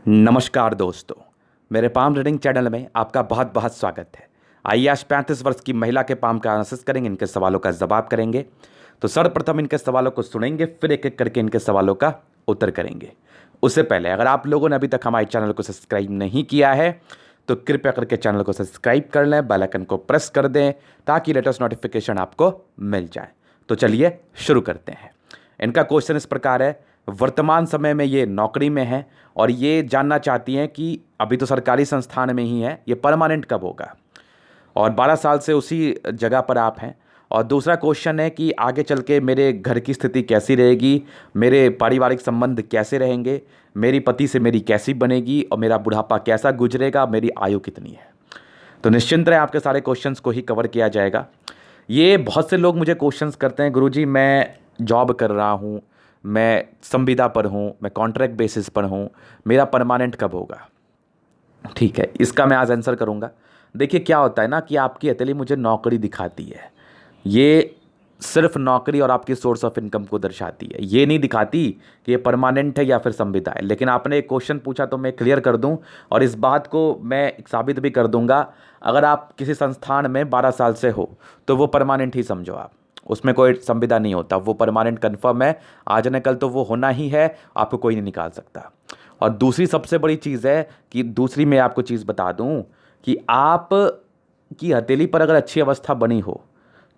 नमस्कार दोस्तों, मेरे पाम रीडिंग चैनल में आपका बहुत बहुत स्वागत है। आइए आज 35 वर्ष की महिला के पाम का एनालिसिस करेंगे, इनके सवालों का जवाब करेंगे। तो सर्वप्रथम इनके सवालों को सुनेंगे, फिर एक एक करके इनके सवालों का उत्तर करेंगे। उससे पहले अगर आप लोगों ने अभी तक हमारे चैनल को सब्सक्राइब नहीं किया है तो कृपया करके चैनल को सब्सक्राइब कर लें, बेल आइकन को प्रेस कर दें ताकि लेटेस्ट नोटिफिकेशन आपको मिल जाए। तो चलिए शुरू करते हैं। इनका क्वेश्चन इस प्रकार है, वर्तमान समय में ये नौकरी में है और ये जानना चाहती हैं कि अभी तो सरकारी संस्थान में ही है, ये परमानेंट कब होगा, और 12 साल से उसी जगह पर आप हैं। और दूसरा क्वेश्चन है कि आगे चल के मेरे घर की स्थिति कैसी रहेगी, मेरे पारिवारिक संबंध कैसे रहेंगे, मेरी पति से मेरी कैसी बनेगी और मेरा बुढ़ापा कैसा गुजरेगा, मेरी आयु कितनी है। तो निश्चिंत रहे, आपके सारे क्वेश्चंस को ही कवर किया जाएगा। ये बहुत से लोग मुझे क्वेश्चंस करते हैं, गुरुजी मैं जॉब कर रहा हूँ, मैं संविदा पर हूँ, मैं कॉन्ट्रैक्ट बेसिस पर हूँ, मेरा परमानेंट कब होगा। ठीक है, इसका मैं आज आंसर करूँगा। देखिए क्या होता है ना कि आपकी हथेली मुझे नौकरी दिखाती है, ये सिर्फ नौकरी और आपकी सोर्स ऑफ इनकम को दर्शाती है, ये नहीं दिखाती कि ये परमानेंट है या फिर संविदा है। लेकिन आपने एक क्वेश्चन पूछा तो मैं क्लियर कर दूं और इस बात को मैं साबित भी कर दूंगा। अगर आप किसी संस्थान में 12 साल से हो तो वो परमानेंट ही समझो आप, उसमें कोई संविदा नहीं होता, वो परमानेंट कन्फर्म है, आज न कल तो वो होना ही है, आपको कोई नहीं निकाल सकता। और दूसरी सबसे बड़ी चीज़ है कि दूसरी मैं आपको चीज़ बता दूं कि आप की हथेली पर अगर अच्छी अवस्था बनी हो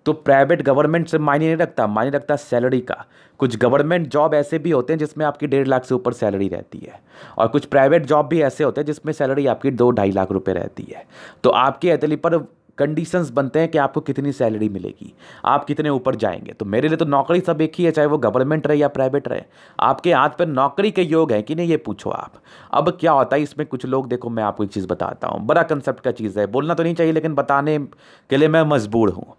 तो प्राइवेट गवर्नमेंट से मायने नहीं रखता, मायने रखता सैलरी का। कुछ गवर्नमेंट जॉब ऐसे भी होते हैं जिसमें आपकी 1.5 लाख से ऊपर सैलरी रहती है, और कुछ प्राइवेट जॉब भी ऐसे होते हैं जिसमें सैलरी आपकी 2-2.5 लाख रुपए रहती है। तो आपकी हथेली पर कंडीशंस बनते हैं कि आपको कितनी सैलरी मिलेगी, आप कितने ऊपर जाएंगे। तो मेरे लिए तो नौकरी सब एक ही है, चाहे वो गवर्नमेंट रहे या प्राइवेट रहे। आपके हाथ पर नौकरी के योग है कि नहीं, ये पूछो आप। अब क्या होता है इसमें, कुछ लोग, देखो मैं आपको एक चीज़ बताता हूँ, बड़ा कंसेप्ट का चीज़ है, बोलना तो नहीं चाहिए लेकिन बताने के लिए मैं मजबूर हूँ।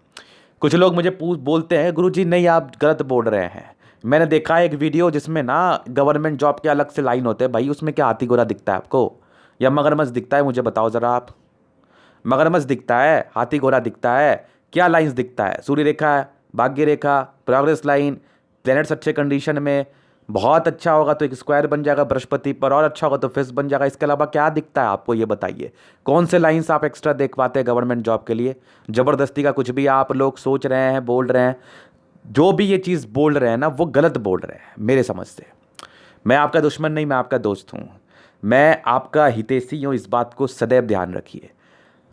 कुछ लोग मुझे बोलते हैं गुरुजी नहीं आप गलत बोल रहे हैं। मैंने देखा है एक वीडियो जिसमें ना गवर्नमेंट जॉब के अलग से लाइन होते हैं, भाई उसमें क्या हाथी घोड़ा दिखता है आपको या मगरमच्छ दिखता है, मुझे बताओ ज़रा आप। मगरमच्छ दिखता है, हाथी घोड़ा दिखता है, क्या लाइंस दिखता है, सूर्य रेखा, भाग्य रेखा, प्रोग्रेस लाइन, प्लैनेट्स अच्छे कंडीशन में, बहुत अच्छा होगा तो एक स्क्वायर बन जाएगा बृहस्पति पर, और अच्छा होगा तो फिश बन जाएगा। इसके अलावा क्या दिखता है आपको, ये बताइए। कौन से लाइंस आप एक्स्ट्रा देख पाते हैं गवर्नमेंट जॉब के लिए। ज़बरदस्ती का कुछ भी आप लोग सोच रहे हैं, बोल रहे हैं, जो भी ये चीज़ बोल रहे हैं ना वो गलत बोल रहे हैं मेरे समझ से। मैं आपका दुश्मन नहीं, मैं आपका दोस्त हूँ, मैं आपका हितैषी हूँ, इस बात को सदैव ध्यान रखिए।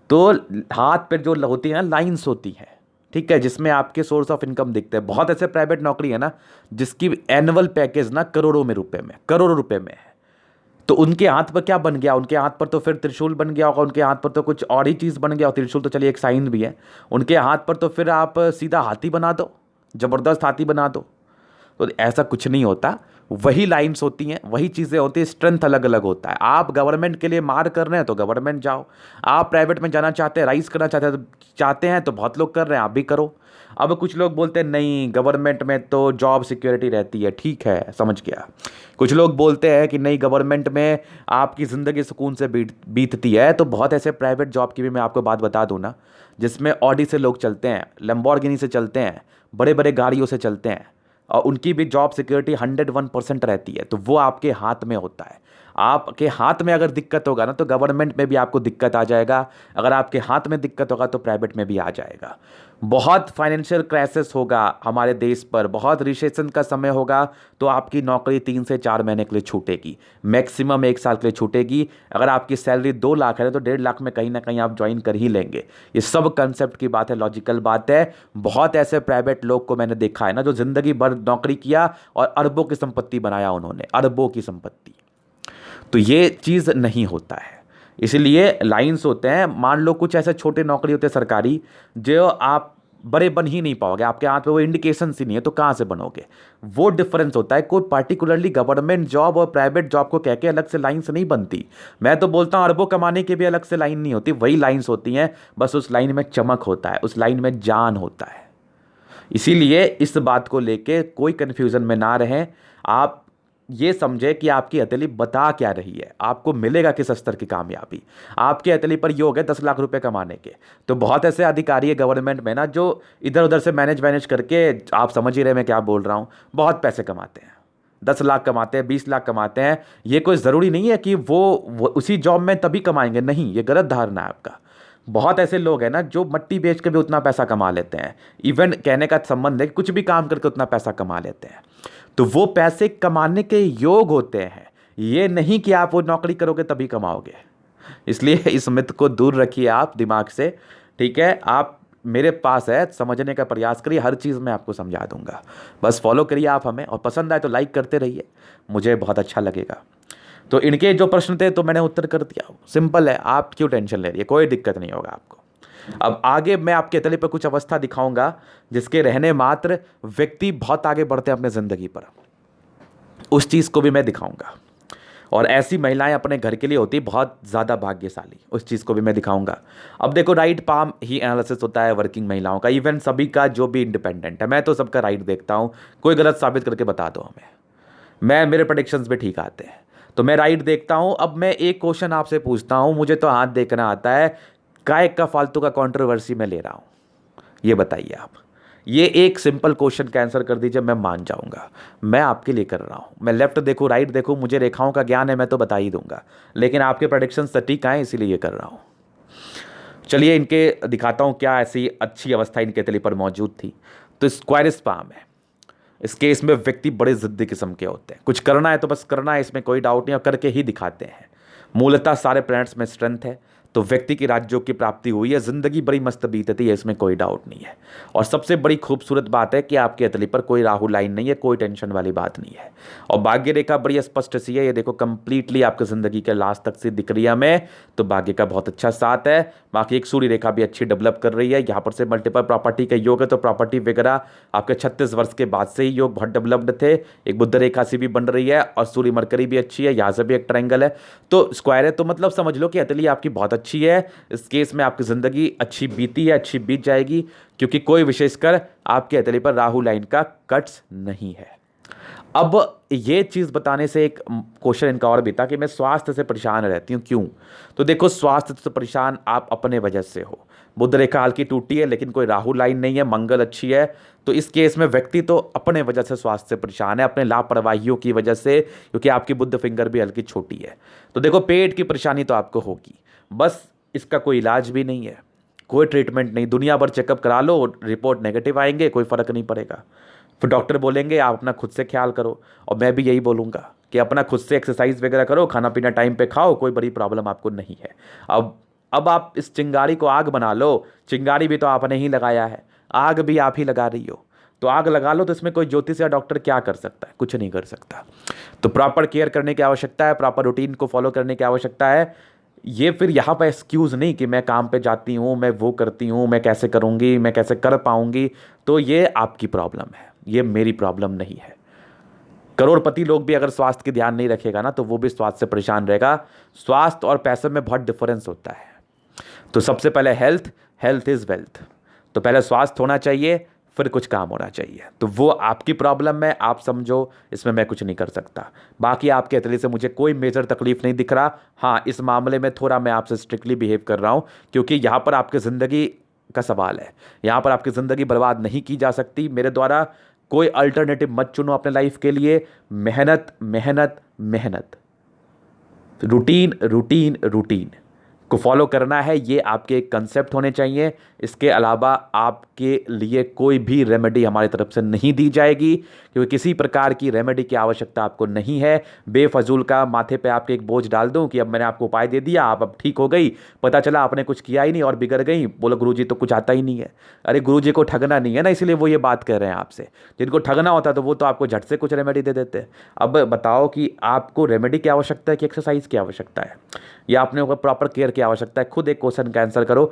तो हाथ पे जो होती है ना लाइंस होती हैं, ठीक है, जिसमें आपके सोर्स ऑफ इनकम दिखते हैं। बहुत ऐसे प्राइवेट नौकरी है ना जिसकी एनुअल पैकेज ना करोड़ों में रुपए में, करोड़ों रुपए में है। तो उनके हाथ पर क्या बन गया, उनके हाथ पर तो फिर त्रिशूल बन गया होगा, उनके हाथ पर तो कुछ और ही चीज़ बन गया। और त्रिशूल तो चलिए एक साइन भी है, उनके हाथ पर तो फिर आप सीधा हाथी बना दो, ज़बरदस्त हाथी बना दो। तो ऐसा कुछ नहीं होता, वही लाइंस होती हैं, वही चीज़ें होती हैं, स्ट्रेंथ अलग अलग होता है। आप गवर्नमेंट के लिए मार कर रहे हैं तो गवर्नमेंट जाओ, आप प्राइवेट में जाना चाहते हैं, राइज करना चाहते हैं तो बहुत लोग कर रहे हैं, आप भी करो। अब कुछ लोग बोलते हैं नहीं गवर्नमेंट में तो जॉब सिक्योरिटी रहती है, ठीक है समझ गया। कुछ लोग बोलते हैं कि नहीं गवर्नमेंट में आपकी ज़िंदगी सुकून से बीतती है। तो बहुत ऐसे प्राइवेट जॉब की भी मैं आपको बात बता दूँ ना, जिसमें ऑडी से लोग चलते हैं, लैम्बोर्गिनी से चलते हैं, बड़े बड़े गाड़ियों से चलते हैं, और उनकी भी जॉब सिक्योरिटी 101% रहती है। तो वो आपके हाथ में होता है। आपके हाथ में अगर दिक्कत होगा ना तो गवर्नमेंट में भी आपको दिक्कत आ जाएगा, अगर आपके हाथ में दिक्कत होगा तो प्राइवेट में भी आ जाएगा। बहुत फाइनेंशियल क्राइसिस होगा हमारे देश पर, बहुत रिसेशन का समय होगा तो आपकी नौकरी 3 से 4 महीने के लिए छूटेगी, मैक्सिमम 1 साल के लिए छूटेगी। अगर आपकी सैलरी 2 लाख है तो 1.5 लाख में कहीं ना कहीं आप ज्वाइन कर ही लेंगे। ये सब कंसेप्ट की बात है, लॉजिकल बात है। बहुत ऐसे प्राइवेट लोग को मैंने देखा है ना जो जिंदगी भर नौकरी किया और अरबों की संपत्ति बनाया उन्होंने, अरबों की संपत्ति। तो ये चीज़ नहीं होता है, इसलिए लाइंस होते हैं। मान लो कुछ ऐसे छोटे नौकरी होते हैं सरकारी जो आप बड़े बन ही नहीं पाओगे, आपके हाथ पे वो इंडिकेशन ही नहीं है तो कहाँ से बनोगे। वो डिफरेंस होता है। कोई पार्टिकुलरली गवर्नमेंट जॉब और प्राइवेट जॉब को कह के अलग से लाइंस नहीं बनती। मैं तो बोलता हूँ अरबों कमाने की भी अलग से लाइन नहीं होती, वही लाइंस होती हैं, बस उस लाइन में चमक होता है, उस लाइन में जान होता है। इसीलिए इस बात को लेके कोई कन्फ्यूज़न में ना रहें। आप ये समझे कि आपकी हथेली बता क्या रही है, आपको मिलेगा किस स्तर की कामयाबी। आपकी हथेली पर योग है 10 लाख रुपए कमाने के, तो बहुत ऐसे अधिकारी है गवर्नमेंट में ना जो इधर उधर से मैनेज करके, आप समझ ही रहे मैं क्या बोल रहा हूँ, बहुत पैसे कमाते हैं। 10 लाख कमाते हैं, 20 लाख कमाते हैं, ये कोई ज़रूरी नहीं है कि वो उसी जॉब में तभी कमाएंगे। नहीं, ये गलत धारणा है आपका। बहुत ऐसे लोग हैं ना जो मट्टी बेच के भी उतना पैसा कमा लेते हैं। इवन कहने का संबंध है कि कुछ भी काम करके उतना पैसा कमा लेते हैं। तो वो पैसे कमाने के योग होते हैं, ये नहीं कि आप वो नौकरी करोगे तभी कमाओगे। इसलिए इस मिथ को दूर रखिए आप दिमाग से, ठीक है। आप मेरे पास है, समझने का प्रयास करिए, हर चीज़ मैं आपको समझा दूंगा। बस फॉलो करिए आप हमें, और पसंद आए तो लाइक करते रहिए, मुझे बहुत अच्छा लगेगा। तो इनके जो प्रश्न थे तो मैंने उत्तर कर दिया, सिंपल है, आप क्यों टेंशन ले रही है, कोई दिक्कत नहीं होगा आपको। अब आगे मैं आपके तले पर कुछ अवस्था दिखाऊंगा जिसके रहने मात्र व्यक्ति बहुत आगे बढ़ते हैं अपने ज़िंदगी पर, उस चीज़ को भी मैं दिखाऊंगा। और ऐसी महिलाएं अपने घर के लिए होती बहुत ज़्यादा भाग्यशाली, उस चीज़ को भी मैं दिखाऊंगा। अब देखो, राइट पाम ही एनालिसिस होता है वर्किंग महिलाओं का, इवन सभी का जो भी इंडिपेंडेंट है, मैं तो सबका राइट देखता हूँ। कोई गलत साबित करके बता दो हमें, मेरे प्रेडिक्शंस भी ठीक आते हैं, तो मैं राइट देखता हूँ। अब मैं एक क्वेश्चन आपसे पूछता हूँ, मुझे तो हाथ देखना आता है, काय का फालतू का कंट्रोवर्सी में ले रहा हूँ, ये बताइए आप। ये एक सिंपल क्वेश्चन का आंसर कर दीजिए, मैं मान जाऊंगा। मैं आपके लिए कर रहा हूं, मैं लेफ्ट देखूं राइट देखूं, मुझे रेखाओं का ज्ञान है, मैं तो बता ही दूंगा, लेकिन आपके प्रेडिक्शन सटीक आए इसीलिए ये कर रहा हूं। चलिए इनके दिखाता हूं क्या ऐसी अच्छी अवस्था इनके तले पर मौजूद थी। तो स्क्वायर स्पाम है, इस केस में व्यक्ति बड़े जिद्दी किस्म के होते हैं, कुछ करना है तो बस करना है, इसमें कोई डाउट नहीं, और करके ही दिखाते हैं। मूलतः सारे प्लैनेट्स में स्ट्रेंथ है, तो व्यक्ति की राज्यों की प्राप्ति हुई है, जिंदगी बड़ी मस्त बीतती है, इसमें कोई डाउट नहीं है। और सबसे बड़ी खूबसूरत बात है कि आपके अतली पर कोई राहु लाइन नहीं है, कोई टेंशन वाली बात नहीं है। और भाग्य रेखा बड़ी स्पष्ट सी है, ये देखो कंप्लीटली आपकी जिंदगी के लास्ट तक से दिख रही है हमें, तो भाग्य का बहुत अच्छा साथ है। बाकी एक सूर्य रेखा भी अच्छी डेवलप कर रही है, यहाँ पर से मल्टीपल प्रॉपर्टी का योग है, तो प्रॉपर्टी वगैरह आपके 36 वर्ष के बाद से ही योग बहुत डेवलप्ड थे। एक बुध रेखा सी भी बन रही है, और सूर्य मरकरी भी अच्छी है, यहाँ से भी एक ट्रायंगल है, तो स्क्वायर है, तो मतलब समझ लो कि अतली आपकी बहुत अच्छी है। इस केस में आपकी जिंदगी अच्छी बीती है, अच्छी बीत जाएगी, क्योंकि कोई विशेषकर आपके अतली पर राहु लाइन का कट्स नहीं है। अब ये चीज़ बताने से एक क्वेश्चन इनका और भी था कि मैं स्वास्थ्य से परेशान रहती हूँ, क्यों? तो देखो, स्वास्थ्य से परेशान आप अपने वजह से हो। बुध रेखा हल्की टूटी है, लेकिन कोई राहु लाइन नहीं है, मंगल अच्छी है, तो इस केस में व्यक्ति तो अपने वजह से स्वास्थ्य से परेशान है, अपने लापरवाहियों की वजह से, क्योंकि आपकी बुध फिंगर भी हल्की छोटी है। तो देखो, पेट की परेशानी तो आपको होगी, बस इसका कोई इलाज भी नहीं है, कोई ट्रीटमेंट नहीं, दुनिया भर चेकअप करा लो, रिपोर्ट नेगेटिव आएंगे, कोई फ़र्क नहीं पड़ेगा। फिर डॉक्टर बोलेंगे आप अपना खुद से ख्याल करो, और मैं भी यही बोलूँगा कि अपना खुद से एक्सरसाइज वगैरह करो, खाना पीना टाइम पे खाओ, कोई बड़ी प्रॉब्लम आपको नहीं है। अब आप इस चिंगारी को आग बना लो, चिंगारी भी तो आपने ही लगाया है, आग भी आप ही लगा रही हो, तो आग लगा लो, तो इसमें कोई ज्योतिष या डॉक्टर क्या कर सकता है? कुछ नहीं कर सकता। तो प्रॉपर केयर करने की आवश्यकता है, प्रॉपर रूटीन को फॉलो करने की आवश्यकता है। ये फिर यहाँ पर एक्सक्यूज़ नहीं कि मैं काम पे जाती हूँ, मैं वो करती हूँ, मैं कैसे करूँगी, मैं कैसे कर पाऊँगी, तो ये आपकी प्रॉब्लम है, ये मेरी प्रॉब्लम नहीं है। करोड़पति लोग भी अगर स्वास्थ्य की ध्यान नहीं रखेगा ना, तो वो भी स्वास्थ्य से परेशान रहेगा। स्वास्थ्य और पैसे में बहुत डिफरेंस होता है। तो सबसे पहले हेल्थ इज़ वेल्थ, तो पहले स्वास्थ्य होना चाहिए, फिर कुछ काम होना चाहिए। तो वो आपकी प्रॉब्लम है, आप समझो, इसमें मैं कुछ नहीं कर सकता। बाकी आपके अतली से मुझे कोई मेजर तकलीफ नहीं दिख रहा। हाँ, इस मामले में थोड़ा मैं आपसे स्ट्रिक्टली बिहेव कर रहा हूँ, क्योंकि यहाँ पर आपकी ज़िंदगी का सवाल है, यहाँ पर आपकी ज़िंदगी बर्बाद नहीं की जा सकती मेरे द्वारा। कोई अल्टरनेटिव मत चुनो अपने लाइफ के लिए। मेहनत मेहनत मेहनत, रूटीन रूटीन रूटीन को फॉलो करना है, ये आपके एक कंसेप्ट होने चाहिए। इसके अलावा आपके लिए कोई भी रेमेडी हमारी तरफ से नहीं दी जाएगी, क्योंकि किसी प्रकार की रेमेडी की आवश्यकता आपको नहीं है। बेफजूल का माथे पे आपके एक बोझ डाल दूं कि अब मैंने आपको उपाय दे दिया, आप अब ठीक हो गई, पता चला आपने कुछ किया ही नहीं और बिगड़ गई, बोलो गुरुजी तो कुछ आता ही नहीं है। अरे गुरुजी को ठगना नहीं है ना, इसलिए वो ये बात कर रहे हैं आपसे। जिनको ठगना होता तो वो तो आपको झट से कुछ रेमेडी दे देते हैं। अब बताओ कि आपको रेमेडी की आवश्यकता है कि एक्सरसाइज की आवश्यकता है, या आपने प्रॉपर केयर की आवश्यकता है? खुद एक क्वेश्चन का आंसर करो।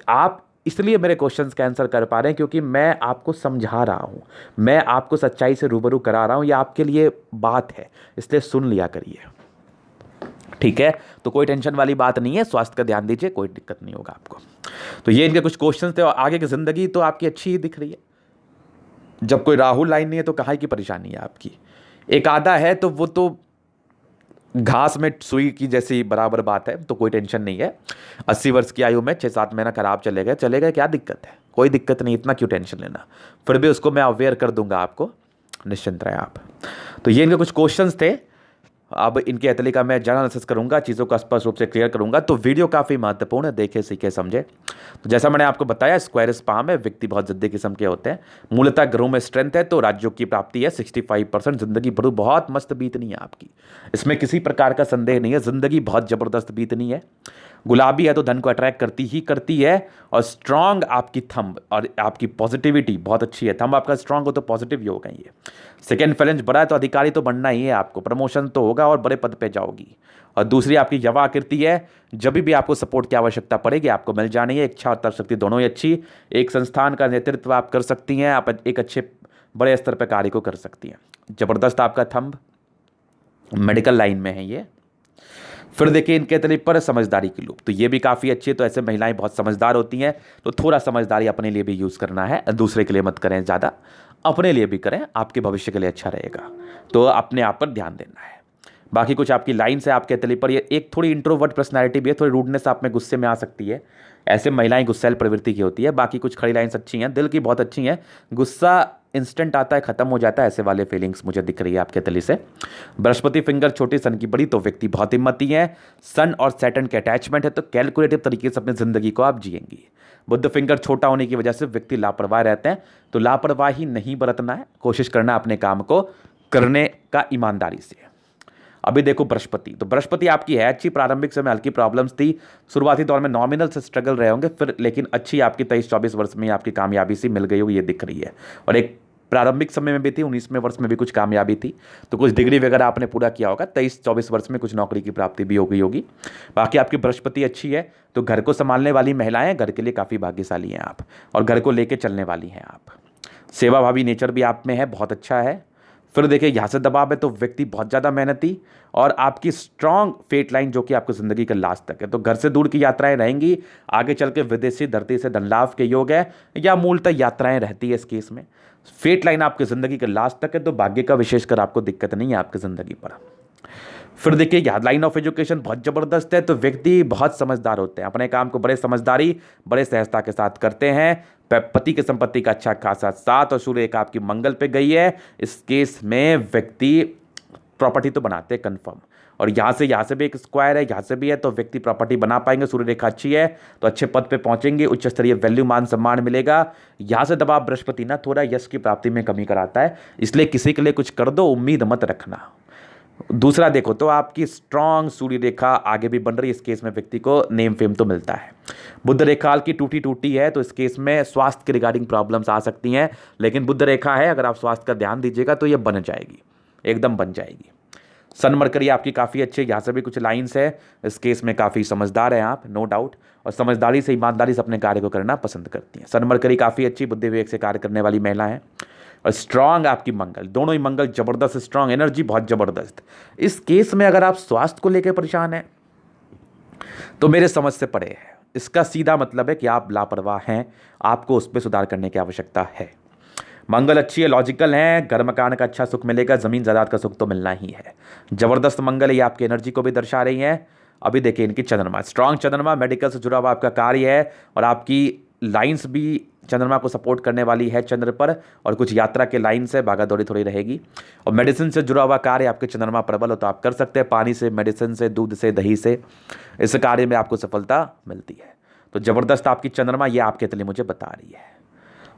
आप इसलिए मेरे क्वेश्चंस का आंसर कर पा रहे हैं क्योंकि मैं आपको समझा रहा हूं, मैं आपको सच्चाई से रूबरू करा रहा हूं, ये आपके लिए बात है, इसलिए सुन लिया करिए, ठीक है? तो कोई टेंशन वाली बात नहीं है, स्वास्थ्य का ध्यान दीजिए, कोई दिक्कत नहीं होगा आपको। तो ये इनके कुछ क्वेश्चंस थे, और आगे की जिंदगी तो आपकी अच्छी ही दिख रही है। जब कोई राहु लाइन नहीं है तो कहाँ की परेशानी है आपकी? एक आधा है तो वो तो घास में सुई की जैसी बराबर बात है, तो कोई टेंशन नहीं है। 80 वर्ष की आयु में 6-7 महीना खराब चले गए, क्या दिक्कत है? कोई दिक्कत नहीं, इतना क्यों टेंशन लेना? फिर भी उसको मैं अवेयर कर दूंगा आपको, निश्चिंत रहें आप। तो ये इनके कुछ क्वेश्चंस थे। अब इनके एथली का मैं जनरल एनालिसिस करूंगा, चीज़ों को स्पष्ट रूप से क्लियर करूंगा। तो वीडियो काफ़ी महत्वपूर्ण है, देखे सीखे समझे। तो जैसा मैंने आपको बताया, स्क्वायरस पाम है, व्यक्ति बहुत जिद्दी किस्म के होते हैं, मूलतः ग्रहों में स्ट्रेंथ है, तो राज्यों की प्राप्ति है 65%। जिंदगी भर बहुत मस्त बीतनी है आपकी, इसमें किसी प्रकार का संदेह नहीं है। जिंदगी बहुत जबरदस्त बीतनी है। गुलाबी है तो धन को अट्रैक्ट करती ही करती है। और स्ट्रांग आपकी थंब और आपकी पॉजिटिविटी बहुत अच्छी है। थंब आपका स्ट्रांग हो तो पॉजिटिव ही होगा। ये सेकेंड फैलेंज बड़ा है तो अधिकारी तो बनना ही है आपको, प्रमोशन तो होगा और बड़े पद पे जाओगी। और दूसरी आपकी यवा आकृति है, जब भी आपको सपोर्ट की आवश्यकता पड़ेगी आपको मिल जानी है। इच्छा और तर्क शक्ति दोनों ही अच्छी। एक संस्थान का नेतृत्व आप कर सकती हैं, आप एक अच्छे बड़े स्तर पर कार्य को कर सकती हैं। जबरदस्त आपका थंब, मेडिकल लाइन में है ये। फिर देखिए इनके तले पर समझदारी की लूप, तो ये भी काफ़ी अच्छी है। तो ऐसे महिलाएं बहुत समझदार होती हैं, तो थोड़ा समझदारी अपने लिए भी यूज़ करना है, दूसरे के लिए मत करें ज़्यादा, अपने लिए भी करें, आपके भविष्य के लिए अच्छा रहेगा। तो अपने आप पर ध्यान देना है। बाकी कुछ आपकी लाइन्स है आपके तले पर। ये एक थोड़ी इंट्रोवर्ट पर्सनैलिटी भी है, थोड़ी रूडनेस आप में गुस्से में आ सकती है, ऐसे महिलाएं गुस्सैल प्रवृत्ति की होती है। बाकी कुछ खड़ी लाइन्स अच्छी हैं, दिल की बहुत अच्छी हैं। गुस्सा इंस्टेंट आता है, खत्म हो जाता है, ऐसे वाले फीलिंग्स मुझे दिख रही है आपके तली से। बृहस्पति फिंगर छोटी, सन की बड़ी, तो व्यक्ति बहुत हिम्मती है। सन और सैटर्न के अटैचमेंट है, तो कैलकुलेटिव तरीके से अपनी जिंदगी को आप जिएंगी। बुध फिंगर छोटा होने की वजह से व्यक्ति लापरवाह रहते हैं, तो लापरवाही नहीं बरतना है, कोशिश करना अपने काम को करने का ईमानदारी से। अभी देखो बृहस्पति, तो बृहस्पति आपकी है अच्छी। प्रारंभिक समय हल्की प्रॉब्लम्स थी, शुरुआती दौर में नॉमिनल से स्ट्रगल रहे होंगे, फिर लेकिन अच्छी आपकी 23-24 वर्ष में आपकी कामयाबी सी मिल गई होगी, ये दिख रही है। और एक प्रारंभिक समय में भी थी, 19वें वर्ष में भी कुछ कामयाबी थी, तो कुछ डिग्री वगैरह आपने पूरा किया होगा। 23-24 वर्ष में कुछ नौकरी की प्राप्ति भी हो गई होगी। बाकी आपकी बृहस्पति अच्छी है, तो घर को संभालने वाली महिलाएं घर के लिए काफ़ी भाग्यशाली हैं आप, और घर को लेकर चलने वाली हैं आप। सेवा भावी नेचर भी आप में है, बहुत अच्छा है। फिर देखिए यहाँ से दबाव है, तो व्यक्ति बहुत ज़्यादा मेहनती, और आपकी स्ट्रांग फेट लाइन जो कि आपको ज़िंदगी के लास्ट तक है, तो घर से दूर की यात्राएं रहेंगी। आगे चल के विदेशी धरती से धन लाभ के योग है, या मूलतः यात्राएं रहती है इस केस में। फेट लाइन आपकी ज़िंदगी के लास्ट तक है, तो भाग्य का विशेषकर आपको दिक्कत नहीं है आपकी ज़िंदगी पर। फिर देखिए यहाँ लाइन ऑफ एजुकेशन बहुत ज़बरदस्त है, तो व्यक्ति बहुत समझदार होते हैं, अपने काम को बड़े समझदारी बड़े सहजता के साथ करते हैं। पति की संपत्ति का अच्छा खासा साथ, और सूर्य एक आपकी मंगल पे गई है, इस केस में व्यक्ति प्रॉपर्टी तो बनाते हैं कन्फर्म। और यहाँ से भी एक स्क्वायर है, यहाँ से भी है, तो व्यक्ति प्रॉपर्टी बना पाएंगे। सूर्य रेखा अच्छी है तो अच्छे पद पे पहुंचेंगे, उच्च स्तरीय वैल्यू मान सम्मान मिलेगा। यहाँ से दबाव बृहस्पति ना थोड़ा यश की प्राप्ति में कमी कराता है, इसलिए किसी के लिए कुछ कर दो, उम्मीद मत रखना। दूसरा देखो तो आपकी स्ट्रांग सूर्य रेखा आगे भी बन रही है, इस केस में व्यक्ति को नेम फेम तो मिलता है। बुध रेखा की टूटी है, तो इस केस में स्वास्थ्य के रिगार्डिंग प्रॉब्लम्स आ सकती हैं, लेकिन बुध रेखा है, अगर आप स्वास्थ्य का ध्यान दीजिएगा तो ये बन जाएगी, एकदम बन जाएगी। सन मरकरी आपकी काफ़ी अच्छी है, यहाँ से भी कुछ लाइन्स है, इस केस में काफ़ी समझदार हैं आप, नो डाउट, और समझदारी से ईमानदारी से अपने कार्य को करना पसंद करती हैं। सन मरकरी काफ़ी अच्छी बुद्धि विवेक से कार्य करने वाली महिला है। और स्ट्रांग आपकी मंगल, दोनों ही मंगल जबरदस्त, स्ट्रांग एनर्जी बहुत जबरदस्त। इस केस में अगर आप स्वास्थ्य को लेकर परेशान हैं तो मेरे समझ से परे है, इसका सीधा मतलब है कि आप लापरवाह हैं, आपको उस पर सुधार करने की आवश्यकता है। मंगल अच्छी है, लॉजिकल है, घर मकान का अच्छा सुख मिलेगा, जमीन जायदाद का सुख तो मिलना ही है। जबरदस्त मंगल है, ये आपकी एनर्जी को भी दर्शा रही है। अभी देखिए इनकी चंद्रमा, स्ट्रांग चंद्रमा, मेडिकल से जुड़ा हुआ आपका कार्य है, और आपकी लाइंस भी चंद्रमा को सपोर्ट करने वाली है चंद्र पर, और कुछ यात्रा के लाइंस है, भागा दौड़ी थोड़ी रहेगी। और मेडिसिन से जुड़ा हुआ कार्य आपके चंद्रमा प्रबल हो तो आप कर सकते हैं, पानी से, मेडिसिन से, दूध से, दही से, इस कार्य में आपको सफलता मिलती है। तो जबरदस्त आपकी चंद्रमा ये आपके लिए मुझे बता रही है।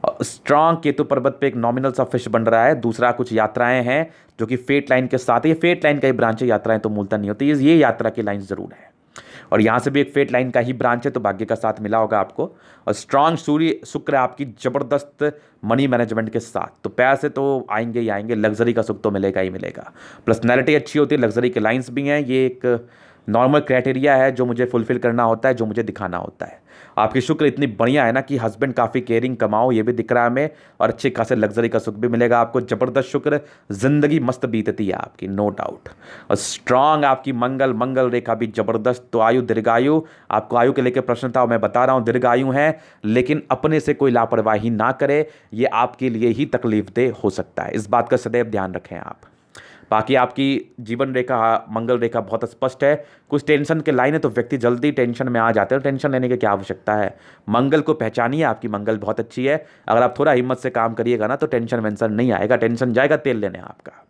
और स्ट्रांग केतु पर्वत पे एक नॉमिनल सा फिश बन रहा है। दूसरा कुछ यात्राएं हैं जो कि फेट लाइन के साथ, ये फेट लाइन का ही ब्रांच है, यात्राएं तो मूलतः नहीं होती, ये यात्रा की लाइन जरूर है। और यहाँ से भी एक फेट लाइन का ही ब्रांच है, तो भाग्य का साथ मिला होगा आपको। और स्ट्रांग सूर्य शुक्र आपकी जबरदस्त मनी मैनेजमेंट के साथ, तो पैसे तो आएंगे ही आएंगे, लग्जरी का सुख तो मिलेगा ही मिलेगा। पर्सनैलिटी अच्छी होती है, लग्जरी के लाइंस भी हैं, ये एक नॉर्मल क्राइटेरिया है जो मुझे फुलफिल करना होता है, जो मुझे दिखाना होता है। आपकी शुक्र इतनी बढ़िया है ना कि हस्बैंड काफ़ी केयरिंग, कमाओ, ये भी दिख रहा है हमें, और अच्छे खासे लग्जरी का सुख भी मिलेगा आपको। जबरदस्त शुक्र, जिंदगी मस्त बीतती है आपकी, नो डाउट। और स्ट्रांग आपकी मंगल रेखा भी जबरदस्त, तो आयु दीर्घायु, आपको आयु के लेकर प्रश्न था, मैं बता रहा हूँ दीर्घायु है, लेकिन अपने से कोई लापरवाही ना करे, ये आपके लिए ही तकलीफ दे हो सकता है, इस बात का सदैव ध्यान रखें आप। बाकी आपकी जीवन रेखा, मंगल रेखा बहुत स्पष्ट है। कुछ टेंशन के लाइन है तो व्यक्ति जल्दी टेंशन में आ जाते हैं, टेंशन लेने की क्या आवश्यकता है। मंगल को पहचानिए, आपकी मंगल बहुत अच्छी है। अगर आप थोड़ा हिम्मत से काम करिएगा ना तो टेंशन वेंशन नहीं आएगा, टेंशन जाएगा तेल लेने आपका।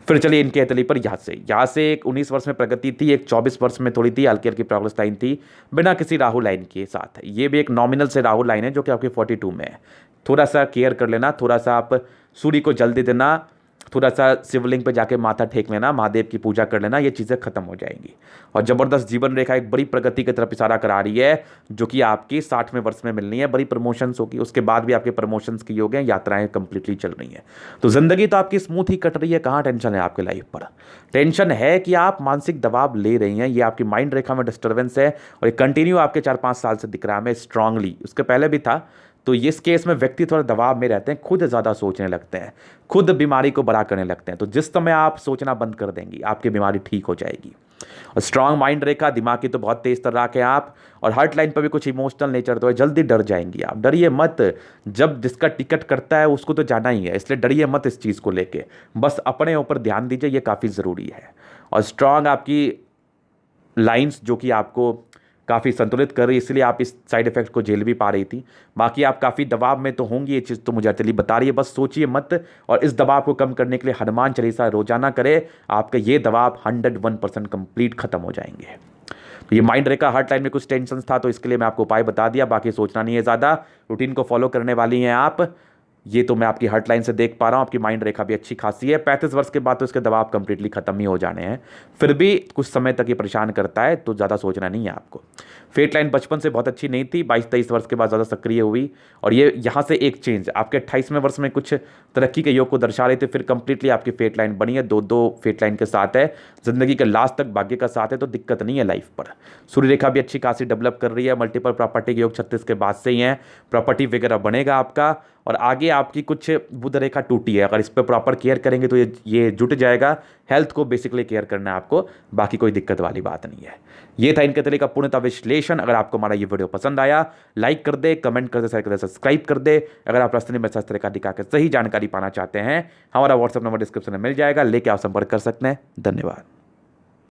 फिर चलिए इनके एतली पर यहाँ से एक 19 वर्ष में प्रगति थी, एक 24 वर्ष में थोड़ी थी, हल्की हल्की प्रोग्रेस लाइन थी बिना किसी राहु लाइन के साथ। ये भी एक नॉमिनल से राहु लाइन है जो कि आपकी 42 में है। थोड़ा सा केयर कर लेना, थोड़ा सा आप सूर्य को जल दे देना, थोड़ा सा शिवलिंग पे जाके माथा टेक लेना, महादेव की पूजा कर लेना, ये चीज़ें खत्म हो जाएंगी। और जबरदस्त जीवन रेखा एक बड़ी प्रगति की तरफ इशारा करा रही है जो कि आपकी 60वें वर्ष में मिलनी है। बड़ी प्रमोशंस होगी, उसके बाद भी आपके प्रमोशंस की योग हैं, यात्राएं कंप्लीटली चल रही हैं। तो जिंदगी तो आपकी स्मूथ ही कट रही है, कहाँ टेंशन है आपके लाइफ पर। टेंशन है कि आप मानसिक दबाव ले रही हैं, ये आपकी माइंड रेखा में डिस्टर्बेंस है और ये कंटिन्यू आपके 4-5 साल से दिख रहा है हमें स्ट्रांगली, उसके पहले भी था। तो इस केस में व्यक्ति थोड़ा दबाव में रहते हैं, खुद ज़्यादा सोचने लगते हैं, खुद बीमारी को बड़ा करने लगते हैं। तो जिस समय आप सोचना बंद कर देंगी आपकी बीमारी ठीक हो जाएगी। और स्ट्रांग माइंड रेखा, दिमाग की तो बहुत तेज तर्राक है आप। और हार्ट लाइन पर भी कुछ इमोशनल नेचर तो है, जल्दी डर जाएंगी आप। डरिए मत, जब जिसका टिकट करता है उसको तो जाना ही है, इसलिए डरिए मत इस चीज़ को लेके, बस अपने ऊपर ध्यान दीजिए, ये काफ़ी ज़रूरी है। और स्ट्रांग आपकी लाइंस जो कि आपको काफ़ी संतुलित कर रही है, इसलिए आप इस साइड इफेक्ट को झेल भी पा रही थी। बाकी आप काफ़ी दबाव में तो होंगी, ये चीज़ तो मुझे चली बता रही है, बस सोचिए मत। और इस दबाव को कम करने के लिए हनुमान चालीसा रोजाना करें, आपका ये दबाव 101% कंप्लीट खत्म हो जाएंगे। तो ये माइंड रेखा हार्ट लाइन में कुछ टेंशन था तो इसके लिए मैं आपको उपाय बता दिया, बाकी सोचना नहीं है ज़्यादा, रूटीन को फॉलो करने वाली हैं आप। ये तो मैं आपकी हार्ट लाइन से देख पा रहा हूँ, आपकी माइंड रेखा भी अच्छी खासी है। 35 वर्ष के बाद तो इसके दबाव कंप्लीटली खत्म ही हो जाने हैं, फिर भी कुछ समय तक ये परेशान करता है तो ज़्यादा सोचना नहीं है आपको। फेट लाइन बचपन से बहुत अच्छी नहीं थी, 22-23 वर्ष के बाद ज़्यादा सक्रिय हुई और ये यहाँ से एक चेंज आपके 28वें वर्ष में कुछ तरक्की के योग को दर्शा रहे थे, फिर कंप्लीटली आपकी फेट लाइन बनी है, 2-2 फेट लाइन के साथ है, जिंदगी के लास्ट तक भाग्य का साथ है, तो दिक्कत नहीं है लाइफ पर। सूर्य रेखा भी अच्छी खासी डेवलप कर रही है, मल्टीपल प्रॉपर्टी के योग 36 के बाद से ही हैं, प्रॉपर्टी वगैरह बनेगा आपका। और आगे आपकी कुछ बुध रेखा टूटी है, अगर इस पर प्रॉपर केयर करेंगे तो ये जुट जाएगा। हेल्थ को बेसिकली केयर करना है आपको, बाकी कोई दिक्कत वाली बात नहीं है। ये था इनके तरीका पूर्णतः विश्लेषण। अगर आपको हमारा ये वीडियो पसंद आया, लाइक कर दे, कमेंट कर दे, शेयर कर दे, सब्सक्राइब कर दे। अगर आप रास्ते में शास्त्र का दिखा के सही जानकारी पाना चाहते हैं, हमारा व्हाट्सएप नंबर डिस्क्रिप्शन में मिल जाएगा, लेके आप संपर्क कर सकते हैं। धन्यवाद।